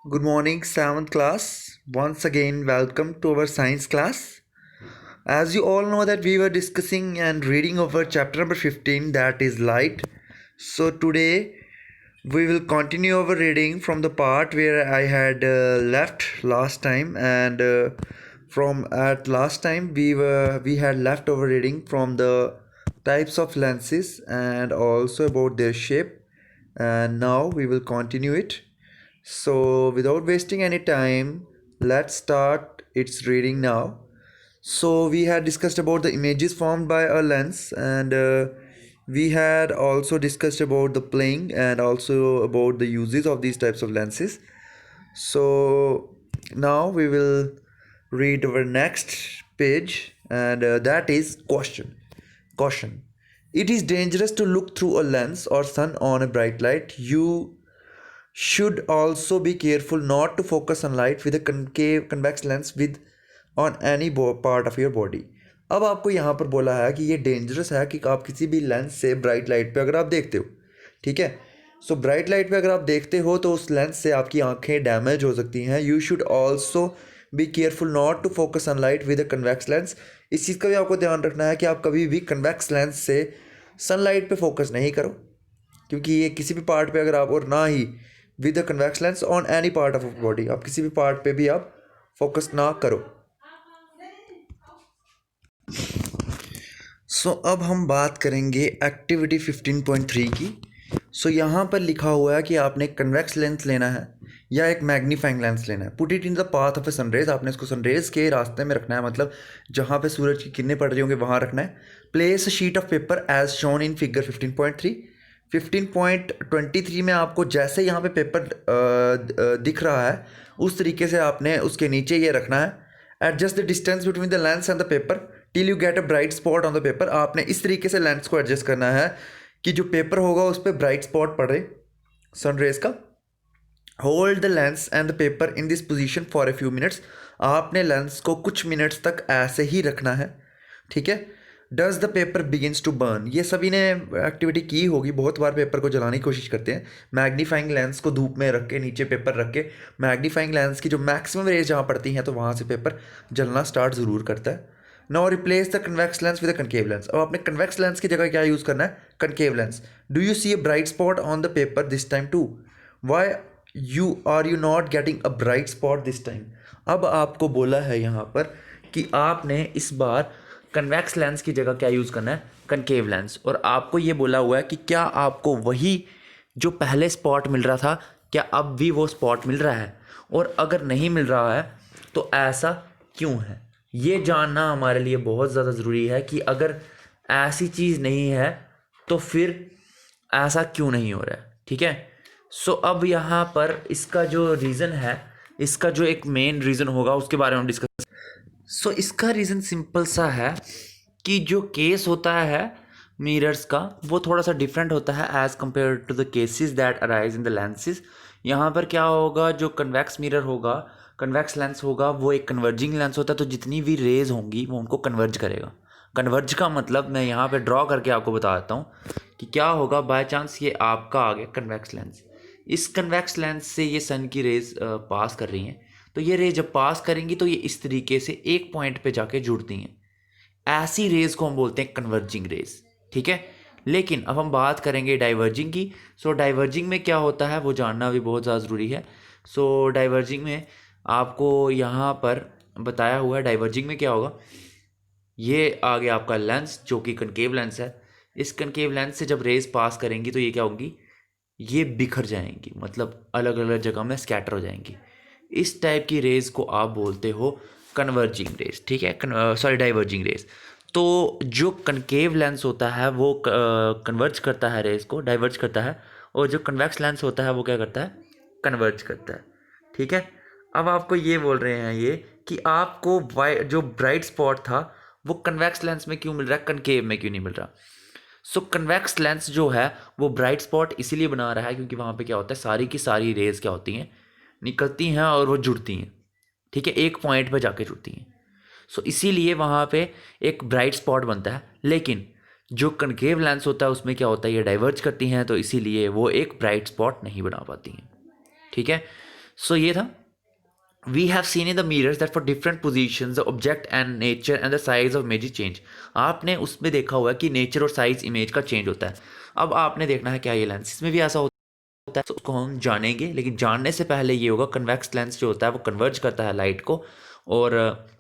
Good morning, 7th class. Once again, welcome to our science class. As you all know that we were discussing and reading over chapter number 15, that is light. So today we will continue our reading from the part where I had left last time, and from at last time we had left over reading from the types of lenses and also about their shape, and now we will continue it. So, without wasting any time, let's start its reading now. So, we had discussed about the images formed by a lens, and we had also discussed about the playing and also about the uses of these types of lenses. So, now we will read our next page, and that is question. Caution. It is dangerous to look through a lens or sun on a bright light. You should also be careful not to focus sunlight with a concave convex lens with on any part of your body. अब आपको यहाँ पर बोला है कि ये dangerous है कि आप किसी भी लेंस से ब्राइट लाइट पे अगर आप देखते हो, ठीक है। सो ब्राइट लाइट पे अगर आप देखते हो तो उस लेंस से आपकी आंखें डैमेज हो सकती हैं। You should also be careful not to focus sunlight with a convex lens. इस चीज़ का भी आपको ध्यान रखना है कि आप कभी भी कन्वेक्स लेंस से सनलाइट पे फोकस नहीं करो, क्योंकि ये किसी भी पार्ट पे अगर आप, और ना ही with the convex lens on any part of body, आप किसी भी पार्ट पे भी आप फोकस ना करो। अब हम बात करेंगे एक्टिविटी 15.3 की। यहाँ पर लिखा हुआ है कि आपने कन्वेक्स लेंस लेना है या एक मैग्नीफाइंग लेंस लेना है। Put it in the path of A sun rays, आपने इसको सनरेज के रास्ते में रखना है, मतलब जहाँ पे सूरज की किरणें पड़ रही होंगे वहाँ रखना है। Place sheet of paper as shown in figure 15.3। 15.23 में आपको जैसे यहाँ पे पेपर दिख रहा है उस तरीके से आपने उसके नीचे ये रखना है। Adjust the distance between the lens and the paper till you get a bright spot on the paper. आपने इस तरीके से लेंस को एडजस्ट करना है कि जो पेपर होगा उस पर ब्राइट स्पॉट पड़े सनरेज का। Hold the lens and the paper in this position for a few minutes. आपने लेंस को कुछ मिनट्स तक ऐसे ही रखना है, ठीक है। Does the paper begins to burn, ये सभी ने एक्टिविटी की होगी, बहुत बार पेपर को जलाने की कोशिश करते हैं। मैग्नीफाइंग लेंस को धूप में रख के नीचे पेपर रख के मैग्नीफाइंग लेंस की जो मैक्सिमम रेज जहाँ पड़ती हैं तो वहाँ से पेपर जलना स्टार्ट ज़रूर करता है। Now replace the convex lens with a concave lens. अब आपने कन्वेक्स लेंस की जगह क्या यूज़ करना है? Concave lens. Do you see a bright spot on the paper this time too? Why you not getting a bright spot this time? अब आपको बोला है यहाँ पर कि आपने इस बार कन्वेक्स लेंस की जगह क्या यूज़ करना है? Concave lens. और आपको ये बोला हुआ है कि क्या आपको वही जो पहले स्पॉट मिल रहा था, क्या अब भी वो स्पॉट मिल रहा है, और अगर नहीं मिल रहा है तो ऐसा क्यों है? ये जानना हमारे लिए बहुत ज़्यादा ज़रूरी है कि अगर ऐसी चीज़ नहीं है तो फिर ऐसा क्यों नहीं हो रहा है, ठीक है। अब यहाँ पर इसका जो रीज़न है, इसका जो एक मेन रीज़न होगा उसके बारे में हम डिस्कस। इसका रीज़न सिंपल सा है कि जो केस होता है मिरर्स का वो थोड़ा सा डिफरेंट होता है as compare to the cases that arise in the lenses. यहाँ पर क्या होगा, जो कन्वेक्स मिरर होगा, कन्वेक्स लेंस होगा, वो एक कन्वर्जिंग लेंस होता है, तो जितनी भी रेज होंगी वो उनको कन्वर्ज करेगा। कन्वर्ज का मतलब मैं यहाँ पे ड्रॉ करके आपको बता देता हूँ कि क्या होगा। बाय चांस ये आपका आ गया कन्वेक्स लेंस, इस कन्वेक्स लेंस से ये सन की रेज पास कर रही हैं, तो ये रेज जब पास करेंगी तो ये इस तरीके से एक पॉइंट पे जाके जुड़ती हैं। ऐसी रेज को हम बोलते हैं कन्वर्जिंग रेज, ठीक है। लेकिन अब हम बात करेंगे डाइवर्जिंग की। डाइवर्जिंग में क्या होता है वो जानना भी बहुत ज़्यादा ज़रूरी है। डाइवर्जिंग में आपको यहाँ पर बताया हुआ है, डाइवर्जिंग में क्या होगा, ये आ गया आपका लेंस जो कि कनकेव लेंस है। इस कनकेव लेंस से जब रेज पास करेंगी तो ये क्या होंगी, ये बिखर जाएंगी, मतलब अलग अलग जगह में स्कैटर हो जाएंगी। इस टाइप की रेज को आप बोलते हो कन्वर्जिंग रेज, ठीक है, सॉरी डाइवर्जिंग रेज। तो जो कनकेव लेंस होता है वो कन्वर्ज करता है रेज को, डाइवर्ज करता है, और जो कन्वेक्स लेंस होता है वो क्या करता है, कन्वर्ज करता है, ठीक है। अब आपको ये बोल रहे हैं ये कि आपको जो ब्राइट स्पॉट था वो कन्वेक्स लेंस में क्यों मिल रहा है, कनकेव में क्यों नहीं मिल रहा। कन्वेक्स लेंस जो है वो ब्राइट स्पॉट इसीलिए बना रहा है क्योंकि वहाँ पे क्या होता है, सारी की सारी रेज क्या होती हैं, निकलती हैं और वो जुड़ती हैं, ठीक है, एक पॉइंट पे जाके जुड़ती हैं। इसीलिए वहाँ पे एक ब्राइट स्पॉट बनता है। लेकिन जो कनकेव लेंस होता है उसमें क्या होता है, ये डाइवर्ज करती हैं, तो इसीलिए वो एक ब्राइट स्पॉट नहीं बना पाती हैं, ठीक है। सो ये था we have seen in the mirrors that for different positions the object and nature and the size of image change. आपने उसमें देखा हुआ है कि नेचर और साइज इमेज का चेंज होता है. अब आपने देखना है क्या ये लेंस इसमें भी ऐसा होता है, तो उसको हम जानेंगे. लेकिन जानने से पहले ये होगा, कन्वेक्स लेंस जो होता है वो कन्वर्ज करता है लाइट को, और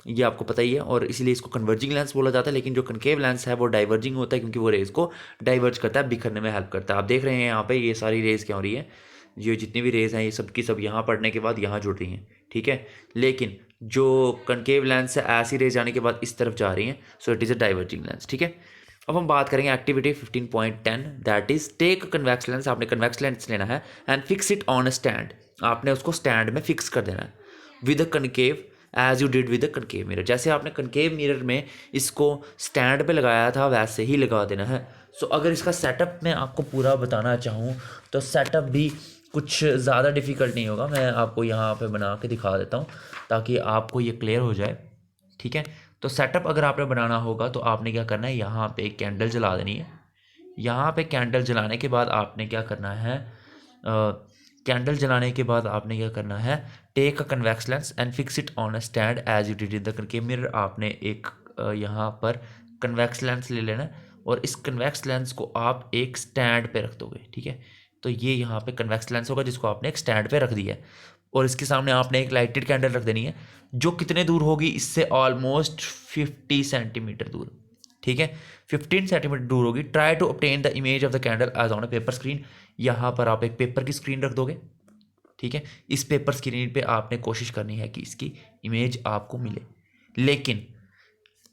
ये आपको पता ही है, और इसीलिए इसको कन्वर्जिंग लेंस बोला जाता है. लेकिन जो कनकेव लेंस है वो डाइवर्जिंग होता है, क्योंकि वो रेज को डाइवर्ज करता है, बिखरने में हेल्प करता है. आप देख रहे हैं यहाँ पे ये सारी रेज क्या हो रही है, ये जितनी भी रेज हैं ये सब की सब यहाँ पड़ने के बाद यहाँ जुड़ रही हैं, ठीक है. लेकिन जो कनकेव लेंस है ऐसी रेज जाने के बाद इस तरफ जा रही हैं, so it is a diverging lens, ठीक है. अब हम बात करेंगे activity 15.10, that is take convex lens. आपने कन्वेक्स लेंस लेना है and fix it on a stand. आपने उसको स्टैंड में फिक्स कर देना है with a concave as you did with the concave mirror. जैसे आपने कनकेव मिरर में इसको स्टैंड पे लगाया था वैसे ही लगा देना है. सो अगर इसका सेटअप मैं आपको पूरा बताना चाहूँ तो सेटअप भी कुछ ज़्यादा डिफ़िकल्ट नहीं होगा. मैं आपको यहाँ पे बना के दिखा देता हूँ ताकि आपको ये क्लियर हो जाए, ठीक है. तो सेटअप अगर आपने बनाना होगा तो आपने क्या करना है, यहाँ पे एक कैंडल जला देनी है. यहाँ पे कैंडल जलाने के बाद आपने क्या करना है, कैंडल जलाने के बाद आपने क्या करना है, take a convex lens and fix it on a stand as you did in the concave mirror. आपने एक यहाँ पर कन्वेक्स लेंस ले लेना है और इस कन्वेक्स लेंस को आप एक स्टैंड पे रख दोगे, ठीक है. तो ये यहाँ पे कन्वेक्स लेंस होगा जिसको आपने एक स्टैंड पे रख दिया है, और इसके सामने आपने एक लाइटेड कैंडल रख देनी है जो कितने दूर होगी, इससे ऑलमोस्ट 50 सेंटीमीटर दूर, ठीक है. 15 सेंटीमीटर दूर होगी. Try to obtain the image of the candle as on a paper screen. यहाँ पर आप एक पेपर की स्क्रीन रख दोगे, ठीक है. इस पेपर स्क्रीन पे आपने कोशिश करनी है कि इसकी इमेज आपको मिले. लेकिन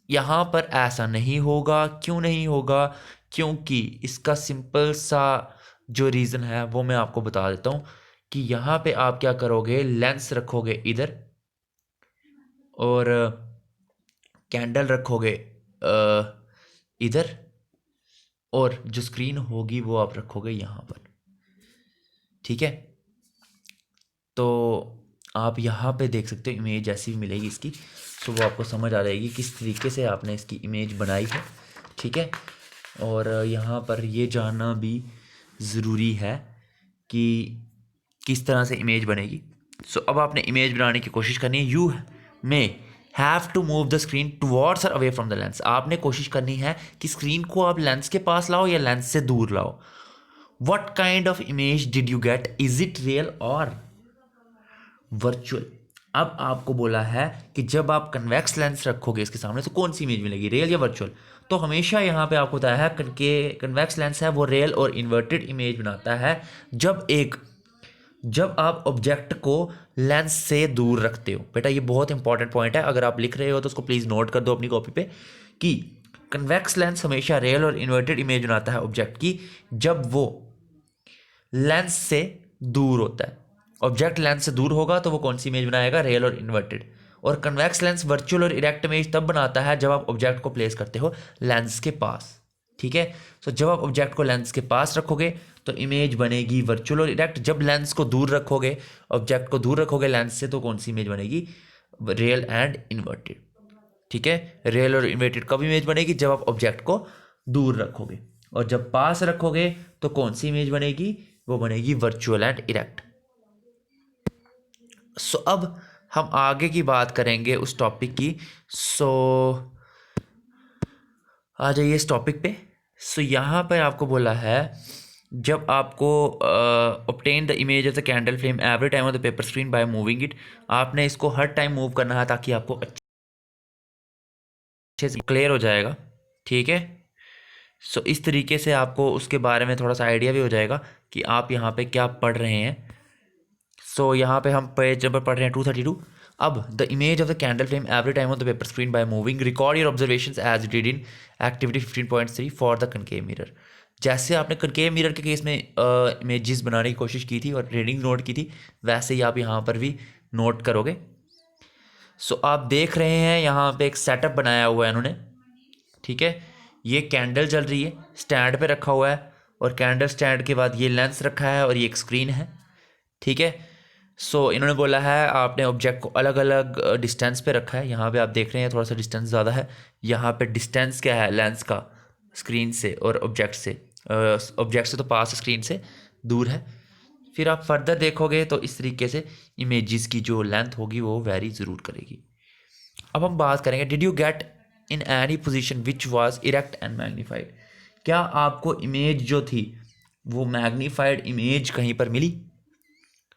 यहाँ पर ऐसा नहीं होगा. क्यों नहीं होगा? क्योंकि इसका सिंपल सा जो रीज़न है वो मैं आपको बता देता हूँ कि यहाँ पे आप क्या करोगे, लेंस रखोगे इधर और कैंडल रखोगे इधर, और जो स्क्रीन होगी वो आप रखोगे यहाँ पर, ठीक है. तो आप यहाँ पे देख सकते हो इमेज ऐसी भी मिलेगी इसकी, तो वो आपको समझ आ जाएगी किस तरीके से आपने इसकी इमेज बनाई है, ठीक है. और यहाँ पर ये जानना भी ज़रूरी है कि किस तरह से इमेज बनेगी. सो अब आपने इमेज बनाने की कोशिश करनी है. You may have to move the screen towards और अवे फ्रॉम द लेंस. आपने कोशिश करनी है कि स्क्रीन को आप लेंस के पास लाओ या लेंस से दूर लाओ. What kind of image did you get, is it real और वर्चुअल. अब आपको बोला है कि जब आप कन्वेक्स लेंस रखोगे इसके सामने तो कौन सी इमेज मिलेगी, रियल या वर्चुअल. तो हमेशा यहाँ पे आपको बताया है कि कन्वेक्स लेंस है वो रियल और इन्वर्टेड इमेज बनाता है जब आप ऑब्जेक्ट को लेंस से दूर रखते हो. बेटा ये बहुत इंपॉर्टेंट पॉइंट है, अगर आप लिख रहे हो तो उसको प्लीज़ नोट कर दो अपनी कॉपी पे कि कन्वेक्स लेंस हमेशा रियल और इन्वर्टेड इमेज बनाता है ऑब्जेक्ट की जब वो लेंस से दूर होता है. ऑब्जेक्ट लेंस से दूर होगा तो वो कौन सी इमेज बनाएगा, रियल और इन्वर्टेड. और कन्वेक्स लेंस वर्चुअल और इरेक्ट इमेज तब बनाता है जब आप ऑब्जेक्ट को प्लेस करते हो लेंस के पास, ठीक है. सो जब आप ऑब्जेक्ट को लेंस के पास रखोगे तो इमेज बनेगी वर्चुअल और इरेक्ट. जब लेंस को दूर रखोगे, ऑब्जेक्ट को दूर रखोगे लेंस से, तो कौन सी इमेज बनेगी, रियल एंड इन्वर्टेड, ठीक है. रियल और इन्वर्टेड कब इमेज बनेगी, जब आप ऑब्जेक्ट को दूर रखोगे. और जब पास रखोगे तो कौन सी इमेज बनेगी, वो बनेगी वर्चुअल एंड इरेक्ट. सो अब हम आगे की बात करेंगे उस टॉपिक की. सो आ जाइए इस टॉपिक पे. सो यहाँ पर आपको बोला है जब आपको obtain the image of the candle flame every time on the paper screen by moving it. आपने इसको हर टाइम मूव करना है ताकि आपको अच्छे से क्लियर हो जाएगा, ठीक है. सो इस तरीके से आपको उसके बारे में थोड़ा सा आइडिया भी हो जाएगा कि आप यहाँ पे क्या पढ़ रहे हैं. सो यहाँ पे हम पेज नंबर पढ़ रहे हैं 232. अब the image of the candle flame every time on the paper screen by moving, record your observations as did in activity 15.3 for the concave mirror. जैसे आपने कनकेव मिरर के केस में इमेजेस बनाने की कोशिश की थी और रीडिंग नोट की थी, वैसे ही आप यहाँ पर भी नोट करोगे. सो आप देख रहे हैं यहाँ पे एक सेटअप बनाया हुआ है इन्होंने, ठीक है. ये कैंडल जल रही है, स्टैंड पे रखा हुआ है, और कैंडल स्टैंड के बाद ये लेंस रखा है और ये एक स्क्रीन है, ठीक है. सो इन्होंने बोला है आपने ऑब्जेक्ट को अलग अलग डिस्टेंस पे रखा है. यहाँ पे आप देख रहे हैं थोड़ा सा डिस्टेंस ज़्यादा है. यहाँ पे डिस्टेंस क्या है लेंस का स्क्रीन से और ऑब्जेक्ट से, ऑब्जेक्ट से तो पास, स्क्रीन से दूर है. फिर आप फर्दर देखोगे तो इस तरीके से इमेजेस की जो लेंथ होगी वो वेरी ज़रूर करेगी। अब हम बात करेंगे, did you get in any position which was erect and magnified. क्या आपको इमेज जो थी वो मैग्नीफाइड इमेज कहीं पर मिली।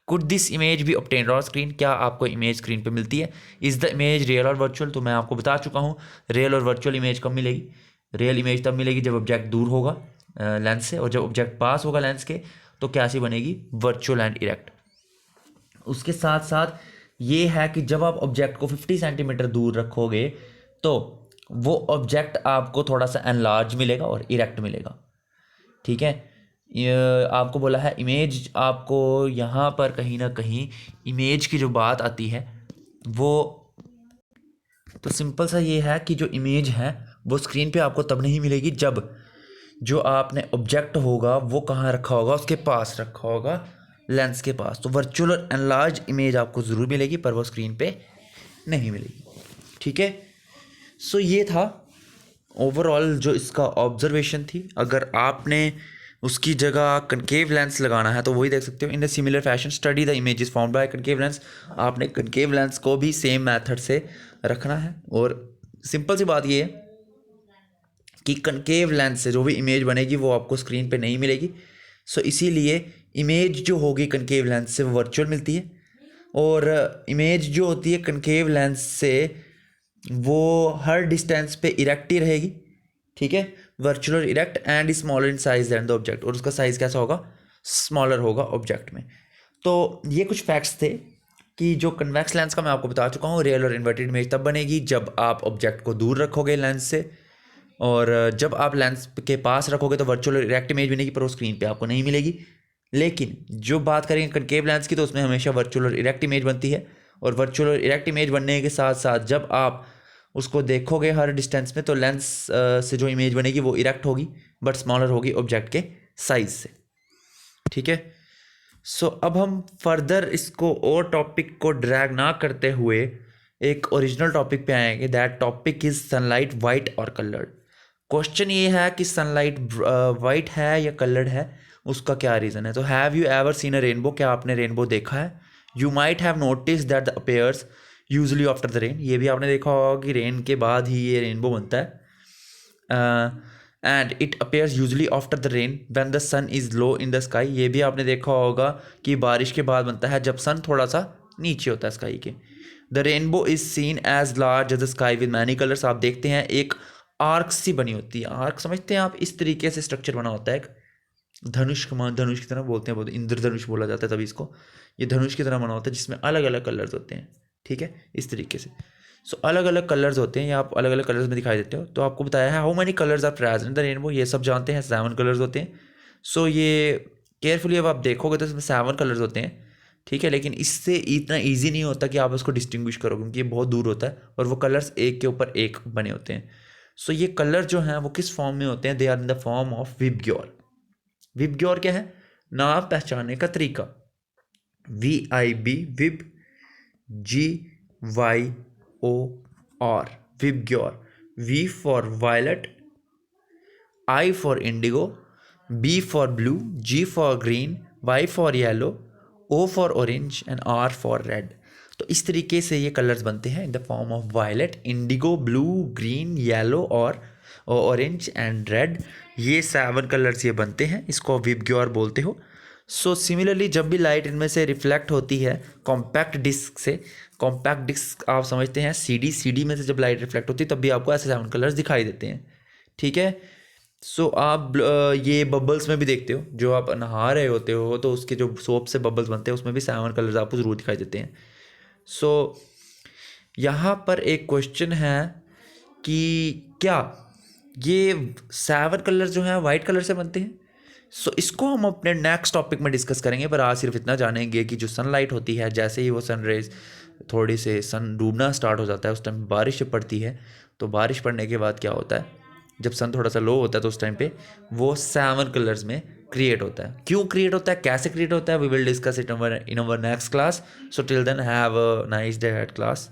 कुड दिस इमेज भी ऑब्टेन्ड ऑन स्क्रीन, क्या आपको इमेज स्क्रीन पे मिलती है। इज़ द इमेज रियल और वर्चुअल, तो मैं आपको बता चुका हूँ रियल और वर्चुअल इमेज कब मिलेगी। रियल इमेज तब मिलेगी जब ऑब्जेक्ट दूर होगा लेंस से, और जब ऑब्जेक्ट पास होगा लेंस के तो कैसी बनेगी, वर्चुअल एंड इरेक्ट। उसके साथ साथ ये है कि जब आप ऑब्जेक्ट को 50 सेंटीमीटर दूर रखोगे तो वो ऑब्जेक्ट आपको थोड़ा सा एनलार्ज मिलेगा और इरेक्ट मिलेगा। ठीक है, ये आपको बोला है इमेज, आपको यहाँ पर कहीं ना कहीं इमेज की जो बात आती है वो, तो सिंपल सा ये है कि जो इमेज है वो स्क्रीन पे आपको तब नहीं मिलेगी जब जो आपने ऑब्जेक्ट होगा वो कहाँ रखा होगा, उसके पास रखा होगा, लेंस के पास। तो वर्चुअल और एनलार्ज इमेज आपको ज़रूर मिलेगी पर वो स्क्रीन पे नहीं मिलेगी। ठीक है, सो ये था ओवरऑल जो इसका ऑब्जर्वेशन थी। अगर आपने उसकी जगह कनकेव लेंस लगाना है तो वही देख सकते हो। In the similar fashion study the images found by concave lens, आपने कनकेव लेंस को भी सेम मेथड से रखना है। और सिंपल सी बात ये है कि कनकेव लेंस से जो भी इमेज बनेगी वो आपको स्क्रीन पे नहीं मिलेगी। सो इसीलिए इमेज जो होगी कनकेव लेंस से वो वर्चुअल मिलती है, और इमेज जो होती है कनकेव लेंस से वो हर डिस्टेंस पे इरेक्ट ही रहेगी। ठीक है, वर्चुअल और erect and smaller in size than the object, और उसका साइज कैसा होगा, स्मॉलर होगा ऑब्जेक्ट में। तो ये कुछ फैक्ट्स थे कि जो कन्वेक्स लेंस का मैं आपको बता चुका हूँ, रियल और इन्वर्टेड इमेज तब बनेगी जब आप ऑब्जेक्ट को दूर रखोगे लेंस से, और जब आप लेंस के पास रखोगे तो वर्चुअल और इरेक्ट इमेज बनेगी पर वो स्क्रीन पे आपको नहीं मिलेगी। लेकिन जो बात करेंगे कनकेव लेंस की तो उसमें हमेशा वर्चुअल और इरेक्ट इमेज बनती है, और वर्चुअल और इरेक्ट इमेज बनने के साथ साथ जब आप उसको देखोगे हर डिस्टेंस में तो लेंस से जो इमेज बनेगी वो इरेक्ट होगी बट स्मॉलर होगी ऑब्जेक्ट के साइज से। ठीक है, सो अब हम फर्दर इसको और टॉपिक को ड्रैग ना करते हुए एक ओरिजिनल टॉपिक पे आएंगे। That topic is sunlight white और कलर्ड। क्वेश्चन ये है कि सनलाइट वाइट है या कलर्ड है, उसका क्या रीज़न है। तो have you ever seen a rainbow, क्या आपने रेनबो देखा है। You might have notice that the appears usually after the rain, ये भी आपने देखा होगा कि रेन के बाद ही ये रेनबो बनता है। And it appears usually after the rain when the sun is low in the sky, ये भी आपने देखा होगा कि बारिश के बाद बनता है जब सन थोड़ा सा नीचे होता है स्काई के। The rainbow is seen as large as the sky with many colours, आप देखते हैं एक आर्क सी बनी होती है। आर्क समझते हैं आप, इस तरीके से स्ट्रक्चर बना होता है एक धनुष कमान, धनुष की तरह बोलते हैं, बहुत इंद्रधनुष बोला जाता है तभी इसको। ये धनुष की तरह बना होता है जिसमें अलग अलग कलर्स होते हैं। ठीक है, इस तरीके से। सो अलग अलग कलर्स होते हैं, या आप अलग अलग कलर्स में दिखाई देते हो। तो आपको बताया है how many colours are present in the rainbow, ये सब जानते हैं 7 कलर्स होते हैं। सो ये केयरफुली अब आप देखोगे तो इसमें 7 कलर्स होते हैं। ठीक है, लेकिन इससे इतना ईजी नहीं होता कि आप उसको डिस्टिंग्विश करो क्योंकि ये बहुत दूर होता है और वो कलर्स एक के ऊपर एक बने होते हैं। सो ये कलर जो हैं वो किस फॉर्म में होते हैं, they are in the form of VIBGYOR. VIBGYOR क्या है, नाम पहचानने का तरीका। VIB, VIB, GYOR, VIBGYOR. V for violet, I for indigo, B for blue, G for green, Y for yellow, O for orange and R for red. तो इस तरीके से ये कलर्स बनते हैं in the form of violet, indigo, blue, green, yellow और orange and red. ये 7 colours ये बनते हैं, इसको विबग्योर बोलते हो। सो सिमिलरली जब भी लाइट इनमें से रिफ्लेक्ट होती है कॉम्पैक्ट डिस्क से, कॉम्पैक्ट डिस्क आप समझते हैं CD में से जब लाइट रिफ्लेक्ट होती है तब भी आपको ऐसे 7 कलर्स दिखाई देते हैं। ठीक है, सो आप ये बबल्स में भी देखते हो, जो आप नहा रहे होते हो तो उसके जो सोप से बबल्स बनते हैं उसमें भी 7 कलर्स आपको ज़रूर दिखाई देते हैं। सो यहाँ पर एक क्वेश्चन है कि क्या ये 7 कलर जो हैं वाइट कलर से बनते हैं। सो इसको हम अपने नेक्स्ट टॉपिक में डिस्कस करेंगे, पर आज सिर्फ इतना जानेंगे कि जो सनलाइट होती है, जैसे ही वो सन रेज थोड़ी से सन डूबना स्टार्ट हो जाता है उस टाइम बारिश पड़ती है। तो बारिश पड़ने के बाद क्या होता है, जब सन थोड़ा सा लो होता है तो उस टाइम पे वो 7 कलर्स में क्रिएट होता है। क्यों क्रिएट होता है, कैसे क्रिएट होता है, we will discuss it in our next class. So till then have a nice day at class.